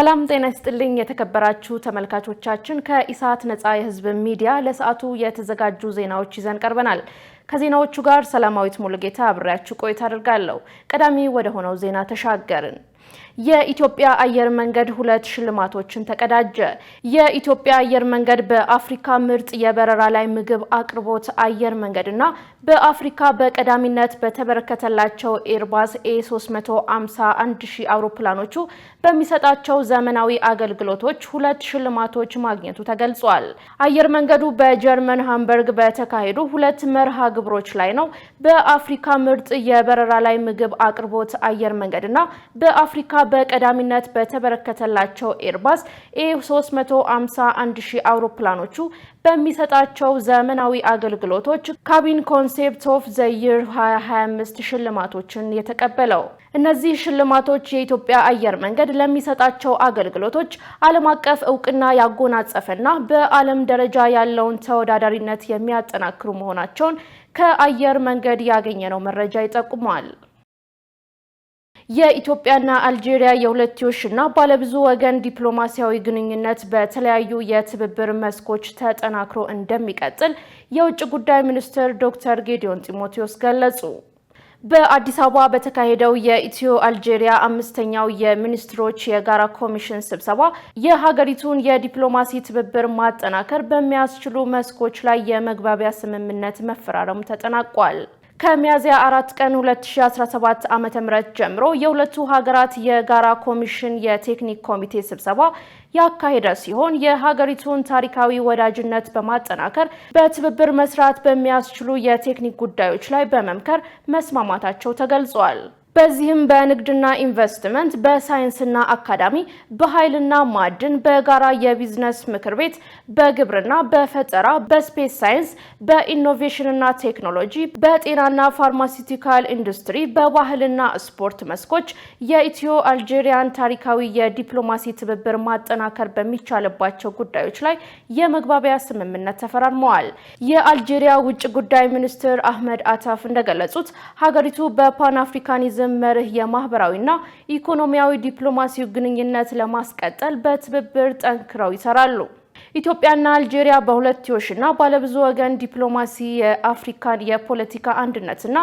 ሰላም ጤና ይስጥልኝ የተከበራችሁ ተመልካቾቻችን ከኢሳት ነፃ የህዝብ ሚዲያ ለሰዓቱ የተዘጋጁ ዜናዎች ይዘን ቀርበናል። ከዜናዎቹ ጋር ሰላማዊት ሙሉጌታ አብሬያችሁ ቆይታ አደርጋለሁ። ቀዳሚ ወደ ሆነው ዜና ተሻገርን። የኢትዮጵያ አየር መንገድ 2 ሽልማቶችን ተቀዳጀ። የኢትዮጵያ አየር መንገድ በአፍሪካ ምርጥ የበረራ ላይ ምግብ አቅርቦት አየር መንገድና በአፍሪካ በቀዳሚነት በተበረከተላቸው ኤርባስ A350-1000 አውሮፕላኖቹ በሚሰጣቸው ዘመናዊ አገልግሎቶች 2 ሽልማቶች ማግኘቱ ተገልጿል። አየር መንገዱ በጀርመን ሃምበርግ በተካሄዱ 2 መርሃ ግብሮች ላይ ነው በአፍሪካ ምርጥ የበረራ ላይ ምግብ አቅርቦት አየር መንገድና በአፍሪካ በቀዳሚነት በተበረከተላቸው ኤርባስ A350-1000 አውሮፕላኖቹ በሚሰጣቸው ዘመናዊ አገልግሎቶች ካቢን ኮንሴፕት ኦፍ ዘ ይር 2025 ሽልማቶችን የተቀበለው። እነዚህ ሽልማቶች የኢትዮጵያ አየር መንገድ ለሚሰጣቸው አገልግሎቶች ዓለም አቀፍ እውቅና ያጎናጸፈና በዓለም ደረጃ ያለውን ተወዳዳሪነት የሚያጠናክሩ መሆናቸውን ከአየር መንገድ ያገኘነው መረጃ ይጠቁማል። የኢትዮጵያና አልጄሪያ የሁለትዮሽና ባለብዙ ወገን ዲፕሎማሲያዊ ግንኙነት በተለያዩ የትብብር መስኮች ተጠናክሮ እንደሚቀጥል የውጭ ጉዳይ ሚኒስትር ዶክተር ጌዲዮን ጢሞቴዎስ ገለጹ። በአዲስ አበባ በተካሄደው የኢትዮ አልጄሪያ 5ኛው የሚኒስትሮች የጋራ ኮሚሽን ስብሰባ የሀገሪቱን የዲፕሎማሲ ትብብር ማጠናከር በሚያስችሉ መስኮች ላይ የመግባቢያ ስምምነት መፈራረሙ ተጠናቋል። ከሚያዝያ 4 ቀን 2017 ዓ.ም ጀምሮ የሁለቱ ሀገራት የጋራ ኮሚሽን የቴክኒክ ኮሚቴ ስብሰባ ያካሄደ ሲሆን የሀገሪቱን ታሪካዊ ወዳጅነት በማጠናከር በትብብር መስራት በሚያስችሉ የቴክኒክ ጉዳዮች ላይ በመምከር መስማማታቸው ተገልጿል። በዚህም በንግድና ኢንቨስትመንት፣ በሳይንስና አካዳሚ፣ በኃይልና ማዕድን፣ በጋራ የቢዝነስ ምክር ቤት፣ በግብርና፣ በፈጠራ፣ በስፔስ ሳይንስ፣ በኢኖቬሽንና ቴክኖሎጂ፣ በጤናና ፋርማሲውቲካል ኢንዱስትሪ፣ በባህልና ስፖርት መስኮች የኢትዮ አልጄሪያን ታሪካዊ የዲፕሎማሲ ትብብር ማጠናከር በሚቻልባቸው ጉዳዮች ላይ የመግባቢያ ስምምነት ተፈራርመዋል። የአልጄሪያ ውጭ ጉዳይ ሚኒስትር አህመድ አታፍ እንደገለጹት ሀገሪቱ በፓን አፍሪካኒዝም መርህ የማህበራዊና ኢኮኖሚያዊ ዲፕሎማሲው ግንኙነት ለማስቀጠል በትብብር ጠንክረው ይሰራሉ። ኢትዮጵያና አልጄሪያ በሁለትዮሽና ባለብዙ ወገን ዲፕሎማሲ የአፍሪካን የፖለቲካ አንድነትና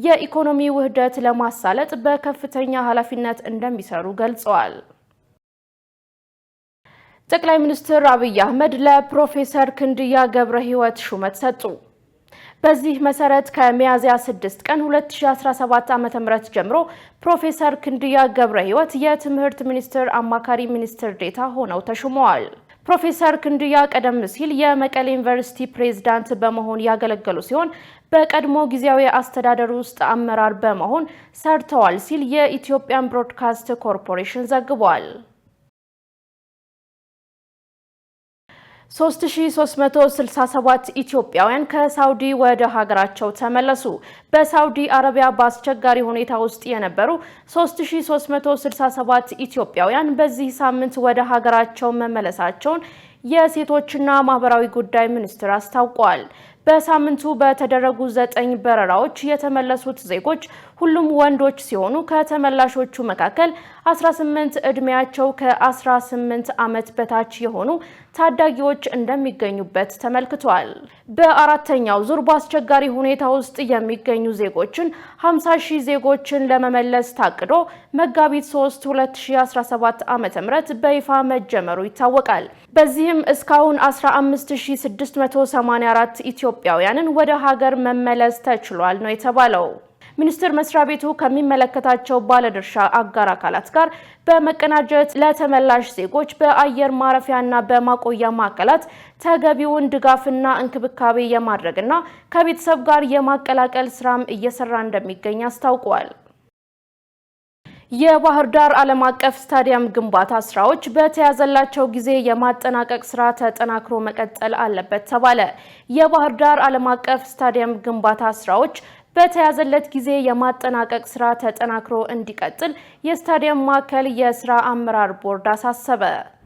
የኢኮኖሚ ውህደት ለማሳለጥ በከፍተኛ ኃላፊነት እንደሚሰሩ ገልጸዋል። ጠቅላይ ሚኒስትር አብይ አህመድ ለፕሮፌሰር ክንድያ ገብረ ሕይወት ሹመት ሰጡ። በዚህ መሰረት ከሚያዝያ 6 ቀን 2017 ዓ.ም ጀምሮ ፕሮፌሰር ክንድያ ገብረ ሕይወት የትምህርት ሚኒስትር አማካሪ ሚኒስትር ዴኤታ ሆነው ተሹመዋል። ፕሮፌሰር ክንድያ ቀደም ሲል የመቀሌ ዩኒቨርሲቲ ፕሬዝዳንት በመሆን ያገለገሉ ሲሆን በቀድሞ ጊዜያዊ አስተዳደር ውስጥ አመራር በመሆን ሰርተዋል ሲል የኢትዮጵያን ብሮድካስት ኮርፖሬሽን ዘግቧል። 3367 ኢትዮጵያውያን ከሳውዲ ወደ ሀገራቸው ተመለሱ። በሳውዲ አረቢያ በአስቸጋሪ ሁኔታ ውስጥ የነበሩ 3367 ኢትዮጵያውያን በዚህ ሳምንት ወደ ሀገራቸው መመለሳቸውን የሴቶችና ማህበራዊ ጉዳይ ሚኒስቴር አስታውቋል። በሳምንቱ በተደረጉ 9 በረራዎች የተመለሱት ዜጎች ሁሉም ወንዶች ሲሆኑ ከተመላሾቹ መካከል 18 እድሜያቸው ከ18 ዓመት በታች የሆኑ ታዳጊዎች እንደሚገኙበት ተመልክቷል። በአራተኛው ዙር በአስቸጋሪ ሁኔታ ውስጥ የሚገኙ ዜጎችን 50,000 ዜጎችን ለመመለስ ታቅዶ መጋቢት 3 2017 ዓ.ም በይፋ መጀመሩ ይታወቃል። በዚህም እስካሁን 15684 ኢትዮጵያውያንን ወደ ሀገር መመለስ ተችሏል ነው የተባለው። ሚኒስቴር መስሪያ ቤቱ ከሚመለከታቸው ባለድርሻ አጋር አካላት ጋር በመቀናጀት ለተመላሽ ዜጎች በአየር ማረፊያና በማቆያ ማዕከላት ተገቢውን ድጋፍና እንክብካቤ የማድረግና ከቤተሰብ ጋር የማቀላቀል ስራም እየሰራ እንደሚገኝ አስታውቋል። የባህር ዳር ዓለም አቀፍ ስታዲየም ግንባታ ስራዎች በተያዘላቸው ጊዜ የማጠናቀቅ ስራ ተጠናክሮ መቀጠል አለበት ተባለ። የባህር ዳር ዓለም አቀፍ ስታዲየም ግንባታ ስራዎች በተያዘለት ጊዜ የማጠናቀቅ ስራ ተጠናክሮ እንዲቀጥል የስታዲየም ማዕከል የስራ አመራር ቦርድ አሳሰበ።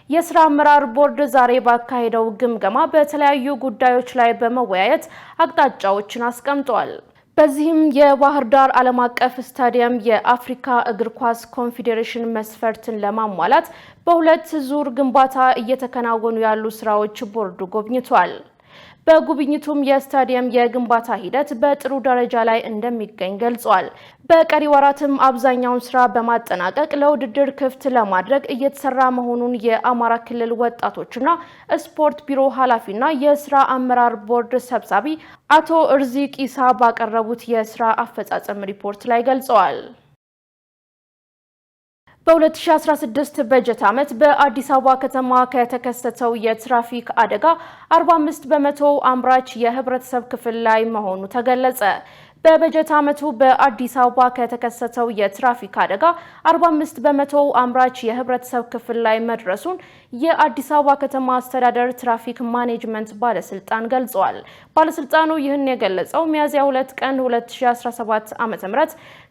የስራ አመራር ቦርድ ዛሬ ባካሄደው ግምገማ በተለያዩ ጉዳዮች ላይ በመወያየት አቅጣጫዎችን አስቀምጧል። በዚህም የባህር ዳር ዓለም አቀፍ ስታዲየም የአፍሪካ እግር ኳስ ኮንፌዴሬሽን መስፈርትን ለማሟላት በሁለት ዙር ግንባታ እየተከናወኑ ያሉ ስራዎች ቦርዱ ጎብኝቷል። በጉብኝቱም የስታዲየም የግንባታ ሂደት በጥሩ ደረጃ ላይ እንደሚገኝ ገልጿል። በቀሪ ወራትም አብዛኛውን ስራ በማጠናቀቅ ለውድድር ክፍት ለማድረግ እየተሰራ መሆኑን የአማራ ክልል ወጣቶችና ስፖርት ቢሮ ኃላፊና የስራ አመራር ቦርድ ሰብሳቢ አቶ እርዚቅ ኢሳ ባቀረቡት የስራ አፈጻጸም ሪፖርት ላይ ገልጸዋል። በ2016 በጀት ዓመት በአዲስ አበባ ከተማ ከተከሰተው የትራፊክ አደጋ 45 በመቶ አምራች የህብረተሰብ ክፍል ላይ መሆኑ ተገለጸ። በበጀት ዓመቱ በአዲስ አበባ ከተከሰተው የትራፊክ አደጋ 45 በመቶ አምራች የህብረተሰብ ክፍል ላይ መድረሱን የአዲስ አበባ ከተማ አስተዳደር ትራፊክ ማኔጅመንት ባለስልጣን ገልጿል። ባለስልጣኑ ይህን የገለጸው ሚያዝያ 2 ቀን 2017 ዓ.ም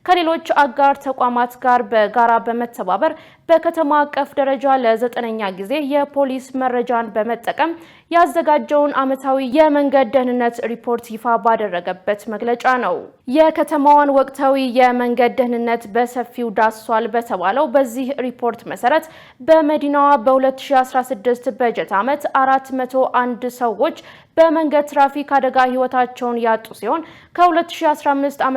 ከሌሎች አጋር ተቋማት ጋር በጋራ በመተባበር በከተማ አቀፍ ደረጃ ለ9ኛ ጊዜ የፖሊስ መረጃን በመጠቀም ያዘጋጀውን ዓመታዊ የመንገድ ደህንነት ሪፖርት ይፋ ባደረገበት መግለጫ ነው። የከተማዋን ወቅታዊ የመንገድ ደህንነት በሰፊው ዳስሷል በተባለው በዚህ ሪፖርት መሰረት በመዲናዋ በ2016 በጀት ዓመት 401 ሰዎች በመንገድ ትራፊክ አደጋ ህይወታቸውን ያጡ ሲሆን ከ2015 ዓ.ም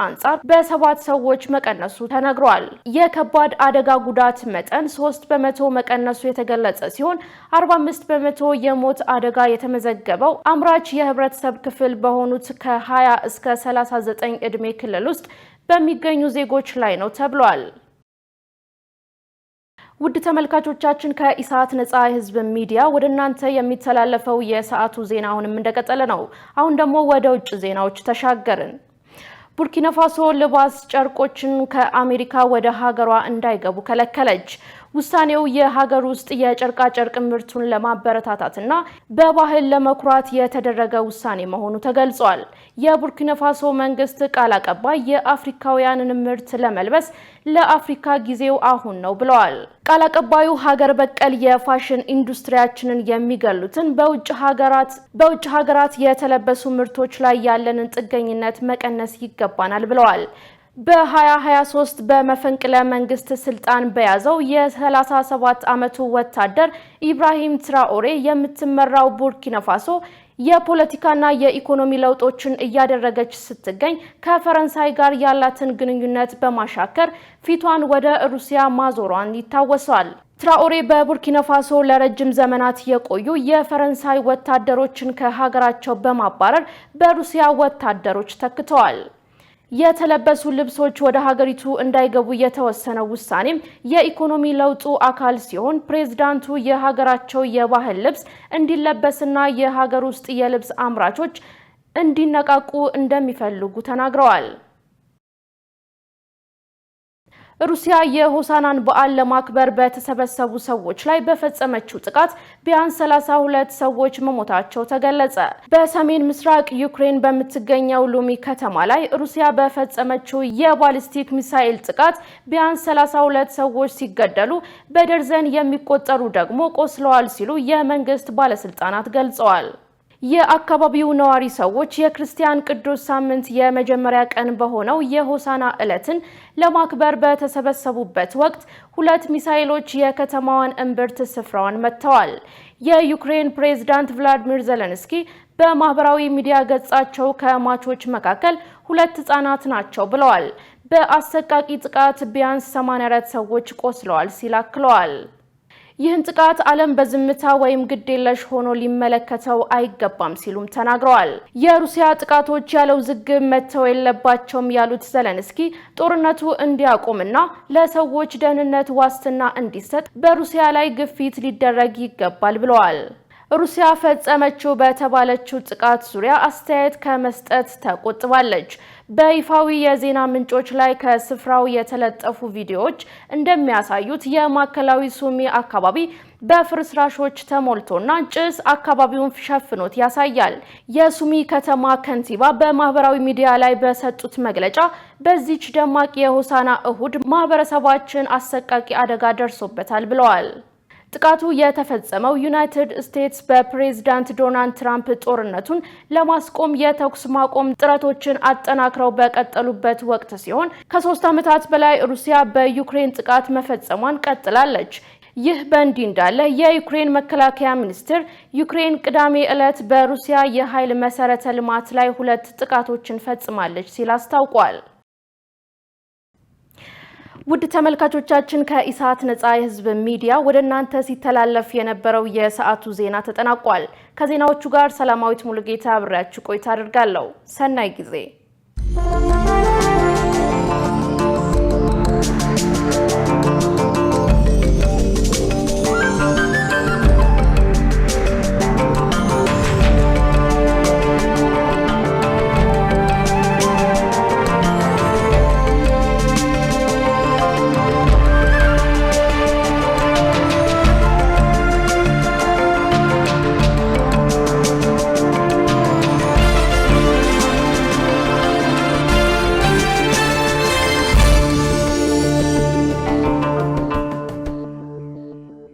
አንጻር በ7 ሰዎች መቀነሱ ተነግሯል። የከባድ አደጋ ጉዳት መጠን 3 በመቶ መቀነሱ የተገለጸ ሲሆን 45 በመቶ የሞት አደጋ የተመዘገበው አምራች የህብረተሰብ ክፍል በሆኑት ከ20 እስከ 39 ዕድሜ ክልል ውስጥ በሚገኙ ዜጎች ላይ ነው ተብሏል። ውድ ተመልካቾቻችን ከኢሳት ነጻ የህዝብ ሚዲያ ወደ እናንተ የሚተላለፈው የሰዓቱ ዜና አሁንም እንደቀጠለ ነው። አሁን ደግሞ ወደ ውጭ ዜናዎች ተሻገርን። ቡርኪና ፋሶ ልባስ ጨርቆችን ከአሜሪካ ወደ ሀገሯ እንዳይገቡ ከለከለች። ውሳኔው የሀገር ውስጥ የጨርቃ ጨርቅ ምርቱን ለማበረታታትና በባህል ለመኩራት የተደረገ ውሳኔ መሆኑ ተገልጿል። የቡርኪና ፋሶ መንግስት ቃል አቀባይ የአፍሪካውያንን ምርት ለመልበስ ለአፍሪካ ጊዜው አሁን ነው ብለዋል። ቃል አቀባዩ ሀገር በቀል የፋሽን ኢንዱስትሪያችንን የሚገሉትን በውጭ ሀገራት የተለበሱ ምርቶች ላይ ያለንን ጥገኝነት መቀነስ ይገባናል ብለዋል። በ2023 በመፈንቅለ መንግስት ስልጣን በያዘው የ37 ዓመቱ ወታደር ኢብራሂም ትራኦሬ የምትመራው ቡርኪና ፋሶ የፖለቲካና የኢኮኖሚ ለውጦችን እያደረገች ስትገኝ ከፈረንሳይ ጋር ያላትን ግንኙነት በማሻከር ፊቷን ወደ ሩሲያ ማዞሯን ይታወሳል። ትራኦሬ በቡርኪና ፋሶ ለረጅም ዘመናት የቆዩ የፈረንሳይ ወታደሮችን ከሀገራቸው በማባረር በሩሲያ ወታደሮች ተክተዋል። የተለበሱ ልብሶች ወደ ሀገሪቱ እንዳይገቡ የተወሰነው ውሳኔም የኢኮኖሚ ለውጡ አካል ሲሆን ፕሬዝዳንቱ የሀገራቸው የባህል ልብስ እንዲለበስና የሀገር ውስጥ የልብስ አምራቾች እንዲነቃቁ እንደሚፈልጉ ተናግረዋል። ሩሲያ የሆሳናን በዓል ለማክበር በተሰበሰቡ ሰዎች ላይ በፈጸመችው ጥቃት ቢያንስ 32 ሰዎች መሞታቸው ተገለጸ። በሰሜን ምስራቅ ዩክሬን በምትገኘው ሉሚ ከተማ ላይ ሩሲያ በፈጸመችው የባሊስቲክ ሚሳኤል ጥቃት ቢያንስ 32 ሰዎች ሲገደሉ በደርዘን የሚቆጠሩ ደግሞ ቆስለዋል ሲሉ የመንግስት ባለስልጣናት ገልጸዋል። የአካባቢው ነዋሪ ሰዎች የክርስቲያን ቅዱስ ሳምንት የመጀመሪያ ቀን በሆነው የሆሳና ዕለትን ለማክበር በተሰበሰቡበት ወቅት 2 ሚሳኤሎች የከተማዋን እምብርት ስፍራዋን መትተዋል። የዩክሬን ፕሬዝዳንት ቭላዲሚር ዜሌንስኪ በማህበራዊ ሚዲያ ገጻቸው ከሟቾች መካከል 2 ህጻናት ናቸው ብለዋል። በአሰቃቂ ጥቃት ቢያንስ 84 ሰዎች ቆስለዋል ሲል አክለዋል። ይህን ጥቃት ዓለም በዝምታ ወይም ግዴለሽ ሆኖ ሊመለከተው አይገባም ሲሉም ተናግረዋል። የሩሲያ ጥቃቶች ያለው ዝግብ መተው የለባቸውም ያሉት ዜሌንስኪ ጦርነቱ እንዲያቆምና ለሰዎች ደህንነት ዋስትና እንዲሰጥ በሩሲያ ላይ ግፊት ሊደረግ ይገባል ብለዋል። ሩሲያ ፈጸመችው በተባለችው ጥቃት ዙሪያ አስተያየት ከመስጠት ተቆጥባለች። በይፋዊ የዜና ምንጮች ላይ ከስፍራው የተለጠፉ ቪዲዮዎች እንደሚያሳዩት የማዕከላዊ ሱሚ አካባቢ በፍርስራሾች ተሞልቶና ጭስ አካባቢውን ሸፍኖት ያሳያል። የሱሚ ከተማ ከንቲባ በማህበራዊ ሚዲያ ላይ በሰጡት መግለጫ በዚች ደማቅ የሆሳና እሁድ ማህበረሰባችን አሰቃቂ አደጋ ደርሶበታል ብለዋል። ጥቃቱ የተፈጸመው ዩናይትድ ስቴትስ በፕሬዝዳንት ዶናልድ ትራምፕ ጦርነቱን ለማስቆም የተኩስ ማቆም ጥረቶችን አጠናክረው በቀጠሉበት ወቅት ሲሆን ከ3 ዓመታት በላይ ሩሲያ በዩክሬን ጥቃት መፈጸሟን ቀጥላለች። ይህ በእንዲህ እንዳለ የዩክሬን መከላከያ ሚኒስትር ዩክሬን ቅዳሜ ዕለት በሩሲያ የኃይል መሰረተ ልማት ላይ 2 ጥቃቶችን ፈጽማለች ሲል አስታውቋል። ውድ ተመልካቾቻችን ከኢሳት ነጻ የህዝብ ሚዲያ ወደ እናንተ ሲተላለፍ የነበረው የሰዓቱ ዜና ተጠናቋል። ከዜናዎቹ ጋር ሰላማዊት ሙሉጌታ አብሬያችሁ ቆይታ አድርጋለሁ። ሰናይ ጊዜ